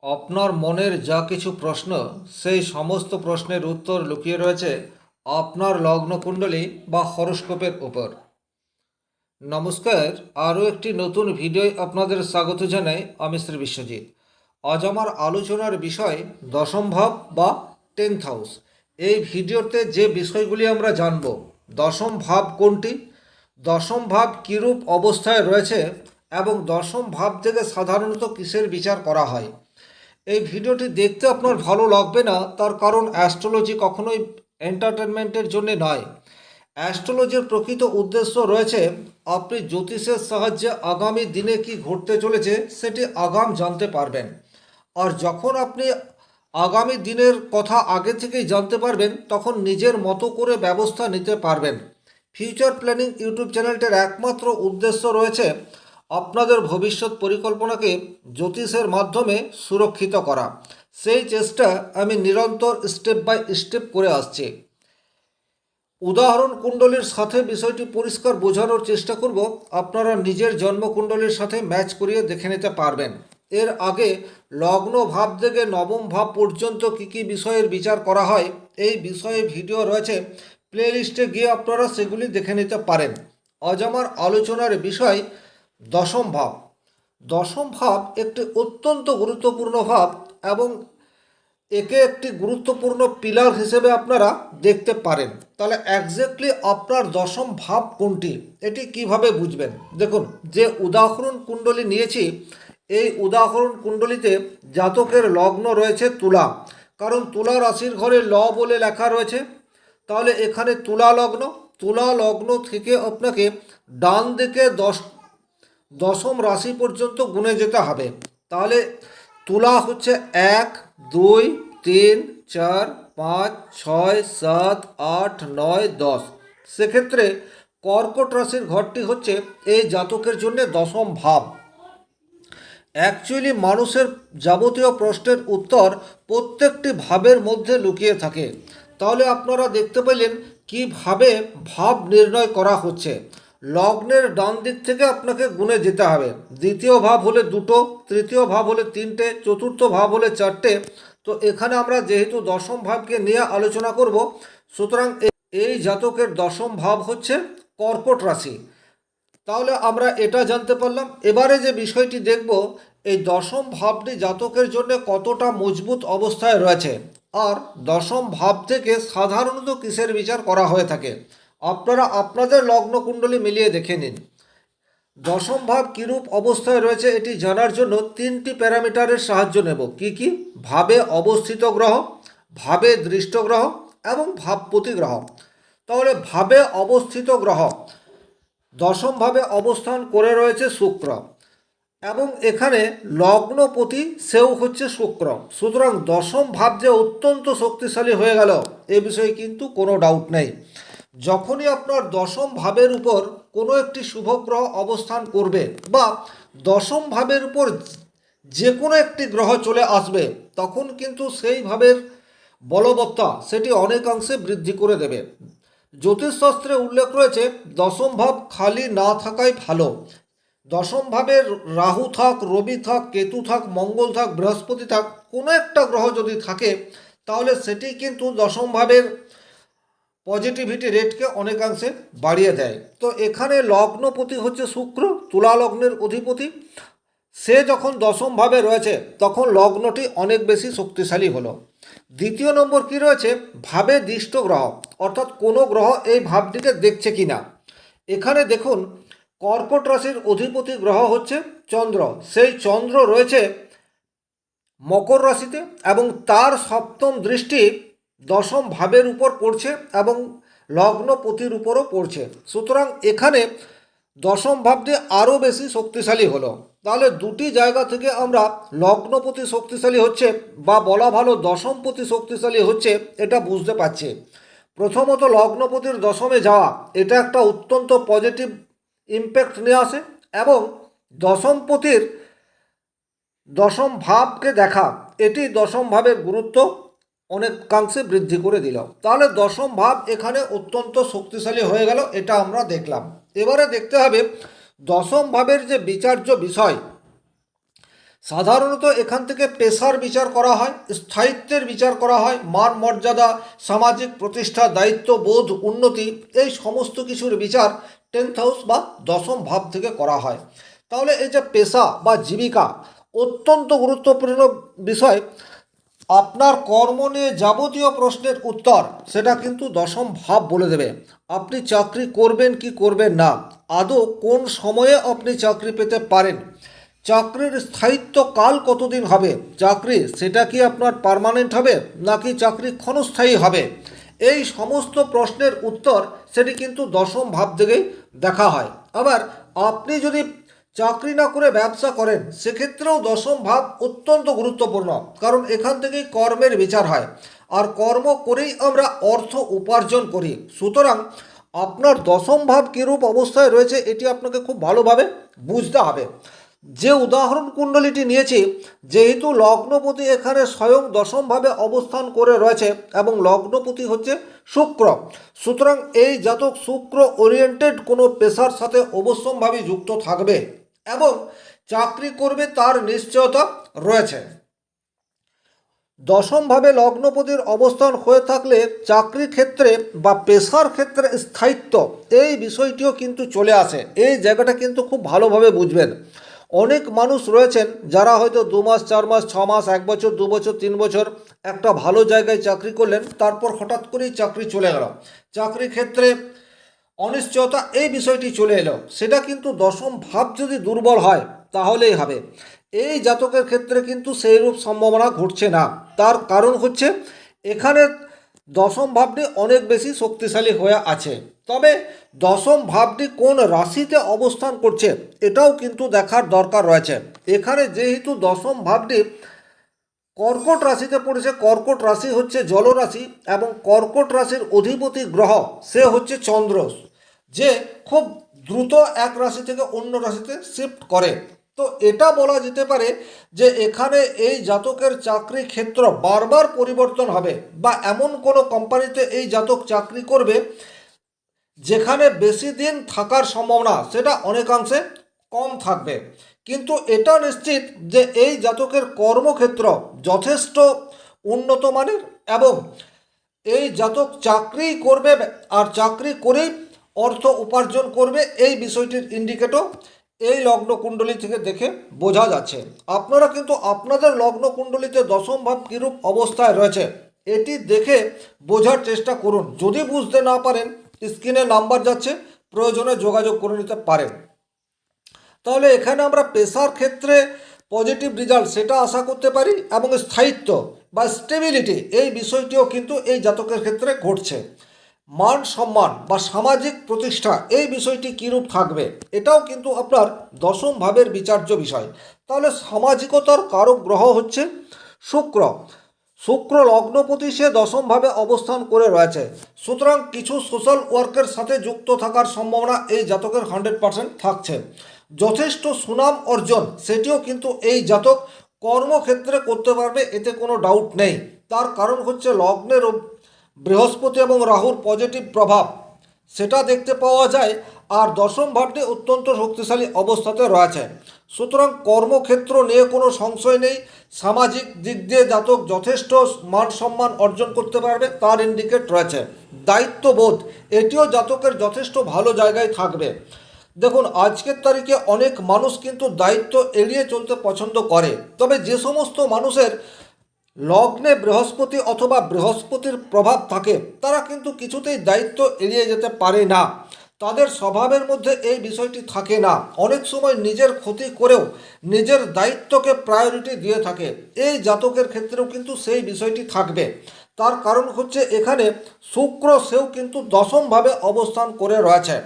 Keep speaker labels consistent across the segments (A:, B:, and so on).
A: আপনার মনের যা কিছু প্রশ্ন, সেই সমস্ত প্রশ্নের উত্তর লুকিয়ে রয়েছে আপনার লগ্নকুণ্ডলী বা হরোস্কোপের উপর। নমস্কার, আরও একটি নতুন ভিডিওয় আপনাদের স্বাগত জানাই। আমি শ্রী বিশ্বজিৎ। আজ আমার আলোচনার বিষয় দশম ভাব বা 10th হাউস। এই ভিডিওতে যে বিষয়গুলি আমরা জানব, দশম ভাব কোনটি, দশম ভাব কীরূপ অবস্থায় রয়েছে এবং দশম ভাব থেকে সাধারণত কিসের বিচার করা হয়। এই ভিডিওটি দেখতে আপনার ভালো লাগবে না, তার কারণ অ্যাস্ট্রোলজি কখনোই এন্টারটেনমেন্টের জন্য নয়। অ্যাস্ট্রোলজির প্রকৃত উদ্দেশ্য রয়েছে আপনি জ্যোতিষের সাহায্যে আগামী দিনে কি ঘটতে চলেছে সেটি আগাম জানতে পারবেন। আর যখন আপনি আগামী দিনের কথা আগে থেকেই জানতে পারবেন, তখন নিজের মতো করে ব্যবস্থা নিতে পারবেন। ফিউচার প্ল্যানিং ইউটিউব চ্যানেলটির একমাত্র উদ্দেশ্য রয়েছে আপনাদের ভবিষ্যৎ পরিকল্পনাকে জ্যোতিষের মাধ্যমে সুরক্ষিত করা। সেই চেষ্টা আমি নিরন্তর স্টেপ বাই স্টেপ করে আসছি। উদাহরণ কুণ্ডলীর সাথে বিষয়টি পরিষ্কার বোঝানোর চেষ্টা করব, আপনারা নিজের জন্মকুণ্ডলীর সাথে ম্যাচ করিয়ে দেখে নিতে পারবেন। এর আগে লগ্ন ভাব থেকে নবম ভাব পর্যন্ত কী কী বিষয়ের বিচার করা হয়, এই বিষয়ে ভিডিও রয়েছে, প্লে লিস্টে গিয়ে আপনারা সেগুলি দেখে নিতে পারেন। আজ আমার আলোচনার বিষয় দশম ভাব। দশম ভাব একটি অত্যন্ত গুরুত্বপূর্ণ ভাব এবং একে একটি গুরুত্বপূর্ণ পিলার হিসেবে আপনারা দেখতে পারেন। তাহলে একজ্যাক্টলি আপনার দশম ভাব কোনটি, এটি কিভাবে বুঝবেন? দেখুন, যে উদাহরণ কুণ্ডলী নিয়েছি, এই উদাহরণ কুণ্ডলীতে জাতকের লগ্ন রয়েছে তুলা, কারণ তুলা রাশির ঘরে ল বলে লেখা রয়েছে। তাহলে এখানে তুলা লগ্ন, তুলা লগ্ন থেকে আপনাকে ডান দিকে দশম রাশি পর্যন্ত গুনে যেতে হবে। তাহলে তুলা হচ্ছে 1, 2, 3, 4, 5, 6, 7, 8, 9, 10। সেক্ষেত্রে কর্কট রাশির ঘরটি হচ্ছে এই জাতকের জন্য দশম ভাব। অ্যাকচুয়ালি মানুষের যাবতীয় প্রশ্নের উত্তর প্রত্যেকটি ভাবের মধ্যে লুকিয়ে থাকে। তাহলে আপনারা দেখতে পেলেন কিভাবে ভাব নির্ণয় করা হচ্ছে। লগ্নের ডান দিক থেকে আপনাকে গুণে যেতে হবে। দ্বিতীয় ভাব হলে 2টো, তৃতীয় ভাব হলে 3টে, চতুর্থ ভাব হলে 4টে। তো এখানে আমরা যেহেতু দশম ভাবকে নিয়ে আলোচনা করব, সুতরাং এই জাতকের দশম ভাব হচ্ছে কর্কট রাশি। তাহলে আমরা এটা জানতে পারলাম। এবারে যে বিষয়টি দেখব, এই দশম ভাবটি জাতকের জন্য কতটা মজবুত অবস্থায় রয়েছে আর দশম ভাব থেকে সাধারণত কিসের বিচার করা হয়ে থাকে। আপনারা আপনাদের লগ্ন কুণ্ডলী মিলিয়ে দেখে নিন। দশম ভাব কীরূপ অবস্থায় রয়েছে এটি জানার জন্য 3টি প্যারামিটারের সাহায্য নেব। কি কি? ভাবে অবস্থিত গ্রহ, ভাবে দৃষ্ট গ্রহ এবং ভাবপতি গ্রহ। তাহলে ভাবে অবস্থিত গ্রহ দশমভাবে অবস্থান করে রয়েছে শুক্র, এবং এখানে লগ্নপতি সেও হচ্ছে শুক্র। সুতরাং দশম ভাব যে অত্যন্ত শক্তিশালী হয়ে গেল এ বিষয়ে কিন্তু কোনো ডাউট নেই। যখনই আপনার দশম ভাবের উপর কোনো একটি শুভ গ্রহ অবস্থান করবে বা দশম ভাবের উপর যে কোনো একটি গ্রহ চলে আসবে, তখন কিন্তু সেই ভাবের বলবত্তা সেটি অনেকাংশে বৃদ্ধি করে দেবে। জ্যোতিষশাস্ত্রে উল্লেখ রয়েছে দশম ভাব খালি না থাকাই ভালো। দশম ভাবের রাহু থাক, রবি থাক, কেতু থাক, মঙ্গল থাক, বৃহস্পতি থাক, কোনো একটা গ্রহ যদি থাকে, তাহলে সেটি কিন্তু দশম ভাবের পজিটিভিটি রেটকে অনেকাংশে বাড়িয়ে দেয়। তো এখানে লগ্নপতি হচ্ছে শুক্র, তুলা লগ্নের অধিপতি। সে যখন দশম ভাবে রয়েছে তখন লগ্নটি অনেক বেশি শক্তিশালী হলো। দ্বিতীয় নম্বর কি রয়েছে? ভাবে দৃষ্ট গ্রহ, অর্থাৎ কোনো গ্রহ এই ভাবটিকে দেখছে কিনা। এখানে দেখুন, কর্কট রাশির অধিপতি গ্রহ হচ্ছে চন্দ্র। সেই চন্দ্র রয়েছে মকর রাশিতে এবং তার সপ্তম দৃষ্টি দশম ভাবের উপর পড়ছে এবং লগ্নপতির উপরও পড়ছে। সুতরাং এখানে দশম ভাবটি আরও বেশি শক্তিশালী হলো। তাহলে দুটি জায়গা থেকে আমরা লগ্নপতি শক্তিশালী হচ্ছে বা বলা ভালো দশমপতি শক্তিশালী হচ্ছে এটা বুঝতে পারছি। প্রথমত লগ্নপতির দশমে যাওয়া এটা একটা অত্যন্ত পজিটিভ ইম্প্যাক্ট নিয়ে আসে এবং দশমপতির দশম ভাবকে দেখা এটি দশম ভাবের গুরুত্ব অনেকাংশে বৃদ্ধি করে দিল। তাহলে দশম ভাব এখানে অত্যন্ত শক্তিশালী হয়ে গেল, এটা আমরা দেখলাম। এবারে দেখতে হবে দশম ভাবের যে বিচার্য বিষয় সাধারণত এখান থেকে পেশার বিচার করা হয়, স্থায়িত্বের বিচার করা হয়, মান মর্যাদা, সামাজিক প্রতিষ্ঠা, দায়িত্ব বোধ, উন্নতি, এই সমস্ত কিছুর বিচার 10th হাউস বা দশম ভাব থেকে করা হয়। তাহলে এই যে পেশা বা জীবিকা অত্যন্ত গুরুত্বপূর্ণ বিষয়। আপনার কর্ম নিয়ে যাবতীয় প্রশ্নের উত্তর সেটা কিন্তু দশম ভাব বলে দেবে। আপনি চাকরি করবেন কি করবেন না, আদৌ কোন সময়ে আপনি চাকরি পেতে পারেন, চাকরির স্থায়িত্ব কাল কতদিন হবে, চাকরি সেটা কি আপনার পার্মানেন্ট হবে নাকি চাকরি ক্ষণস্থায়ী হবে, এই সমস্ত প্রশ্নের উত্তর সেটি কিন্তু দশম ভাব থেকেই দেখা হয়। আবার আপনি যদি চাকরি না করে ব্যবসা করেন সেক্ষেত্রেও দশম ভাব অত্যন্ত গুরুত্বপূর্ণ, কারণ এখান থেকেই কর্মের বিচার হয়, আর কর্ম করেই আমরা অর্থ উপার্জন করি। সুতরাং আপনার দশম ভাব কীরূপ অবস্থায় রয়েছে এটি আপনাকে খুব ভালোভাবে বুঝতে হবে। যে উদাহরণ কুণ্ডলীটি নিয়েছি, যেহেতু লগ্নপতি এখানে স্বয়ং দশমভাবে অবস্থান করে রয়েছে এবং লগ্নপতি হচ্ছে শুক্র, সুতরাং এই জাতক শুক্র ওরিয়েন্টেড কোনো পেশার সাথে অবশ্যম্ভাবী যুক্ত থাকবে এবং চাকরি করবে তার নিশ্চয়তা রয়েছে। দশমভাবে লগ্নপতির অবস্থান হয়ে থাকলে চাকরি ক্ষেত্রে বা পেশার ক্ষেত্রে স্থায়িত্ব এই বিষয়টিও কিন্তু চলে আসে। এই জায়গাটা কিন্তু খুব ভালোভাবে বুঝবেন। অনেক মানুষ রয়েছেন যারা হয়তো 2 মাস 4 মাস 6 মাস 1 বছর 2 বছর 3 বছর একটা ভালো জায়গায় চাকরি করলেন, তারপর হঠাৎ করেই চাকরি চলে গেল, চাকরি ক্ষেত্রে অনিশ্চয়তা এই বিষয়টি চলে এলো। সেটা কিন্তু দশম ভাব যদি দুর্বল হয় তাহলেই হবে। এই জাতকের ক্ষেত্রে কিন্তু সেইরূপ সম্ভাবনা ঘটছে না। তার কারণ হচ্ছে এখানে দশম ভাবটি অনেক বেশি শক্তিশালী হয়ে আছে। তবে দশম ভাবটি কোন রাশিতে অবস্থান করছে এটাও কিন্তু দেখার দরকার রয়েছে। এখানে যেহেতু দশম ভাবটি কর্কট রাশিতে পড়েছে, কর্কট রাশি হচ্ছে জলরাশি এবং কর্কট রাশির অধিপতি গ্রহ সে হচ্ছে চন্দ্র, যে খুব দ্রুত এক রাশি থেকে অন্য রাশিতে শিফট করে। তো এটা বলা যেতে পারে যে এখানে এই জাতকের চাকরি ক্ষেত্র বারবার পরিবর্তন হবে, বা এমন কোনো কোম্পানিতে এই জাতক চাকরি করবে যেখানে বেশি দিন থাকার সম্ভাবনা সেটা অনেকাংশে কম থাকবে। কিন্তু এটা নিশ্চিত যে এই জাতকের কর্মক্ষেত্র যথেষ্ট উন্নত মানের এবং এই জাতক চাকরি করবে আর চাকরি করেই অর্থ উপার্জন করবে, এই বিষয়টির ইন্ডিকেটর এই লগ্ন কুণ্ডলী থেকে দেখে বোঝা যাচ্ছে। আপনারা কিন্তু আপনাদের লগ্ন কুণ্ডলীতে দশম ভাব কীরূপ অবস্থায় রয়েছে এটি দেখে বোঝার চেষ্টা করুন। যদি বুঝতে না পারেন স্ক্রিনে নাম্বার যাচ্ছে, প্রয়োজনে যোগাযোগ করে নিতে পারেন। তাহলে এখানে আমরা পেশার ক্ষেত্রে পজিটিভ রেজাল্ট সেটা আশা করতে পারি এবং স্থায়িত্ব বা স্টেবিলিটি এই বিষয়টিও কিন্তু এই জাতকের ক্ষেত্রে ঘটছে। মান সম্মান বা সামাজিক প্রতিষ্ঠা এই বিষয়টি কীরূপ থাকবে এটাও কিন্তু আপনার দশম ভাবের বিচার্য বিষয়। তাহলে সামাজিকতার কারক গ্রহ হচ্ছে শুক্র, শুক্র লগ্নপতি সে দশমভাবে অবস্থান করে রয়েছে। সুতরাং কিছু সোশ্যাল ওয়ার্কের সাথে যুক্ত থাকার সম্ভাবনা এই জাতকের 100% থাকছে। যথেষ্ট সুনাম অর্জন সেটিও কিন্তু এই জাতক কর্মক্ষেত্রে করতে পারবে, এতে কোনো ডাউট নেই। তার কারণ হচ্ছে লগ্নের বৃহস্পতি এবং রাহুর পজিটিভ প্রভাব সেটা দেখতে পাওয়া যায়, আর দশম ভাবটি অত্যন্ত শক্তিশালী অবস্থাতে রয়েছে। সুতরাং কর্মক্ষেত্র নিয়ে কোনো সংশয় নেই। সামাজিক দিক দিয়ে জাতক যথেষ্ট মান সম্মান অর্জন করতে পারবে তার ইন্ডিকেট রয়েছে। দায়িত্ববোধ এটিও জাতকের যথেষ্ট ভালো জায়গায় থাকবে। দেখুন আজকের তারিখে অনেক মানুষ কিন্তু দায়িত্ব এড়িয়ে চলতে পছন্দ করে, তবে যে সমস্ত মানুষের লগ্নে বৃহস্পতি অথবা বৃহস্পতির প্রভাব থাকে তারা কিন্তু কিছুতেই দায়িত্ব এড়িয়ে যেতে পারে না। তাদের স্বভাবের মধ্যে এই বিষয়টি থাকে না, অনেক সময় নিজের ক্ষতি করেও নিজের দায়িত্বকে প্রায়োরিটি দিয়ে থাকে। এই জাতকের ক্ষেত্রেও কিন্তু সেই বিষয়টি থাকবে। তার কারণ হচ্ছে এখানে শুক্র সেও কিন্তু দশমভাবে অবস্থান করে রয়েছে।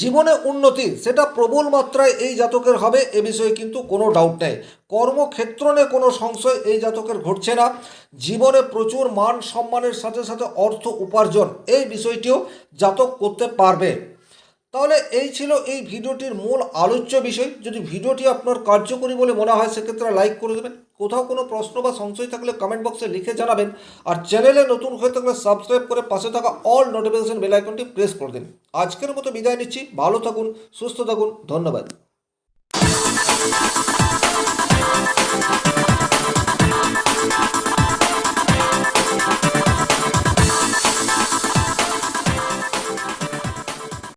A: জীবনে উন্নতি সেটা প্রবল মাত্রায় এই জাতকের হবে, এ বিষয়ে কিন্তু কোনো ডাউট নেই। কর্মক্ষেত্র নিয়ে কোনো সংশয় এই জাতকের ঘটছে না। জীবনে প্রচুর মান সম্মানের সাথে সাথে অর্থ উপার্জন এই বিষয়টিও জাতক করতে পারবে। তাহলে এই ছিল এই ভিডিওটির মূল আলোচ্য বিষয়। যদি ভিডিওটি আপনার কার্যকরী বলে মনে হয় সেক্ষেত্রে লাইক করে দেবেন। কোথাও কোনো প্রশ্ন বা সংশয় থাকলে কমেন্ট বক্সে লিখে জানাবেন। আর চ্যানেলে নতুন হয়ে থাকলে সাবস্ক্রাইব করে পাশে থাকা অল নোটিফিকেশন বেল আইকনটি প্রেস করে দিন। আজকের মতো বিদায় নিচ্ছি। ভালো থাকুন, সুস্থ থাকুন, ধন্যবাদ।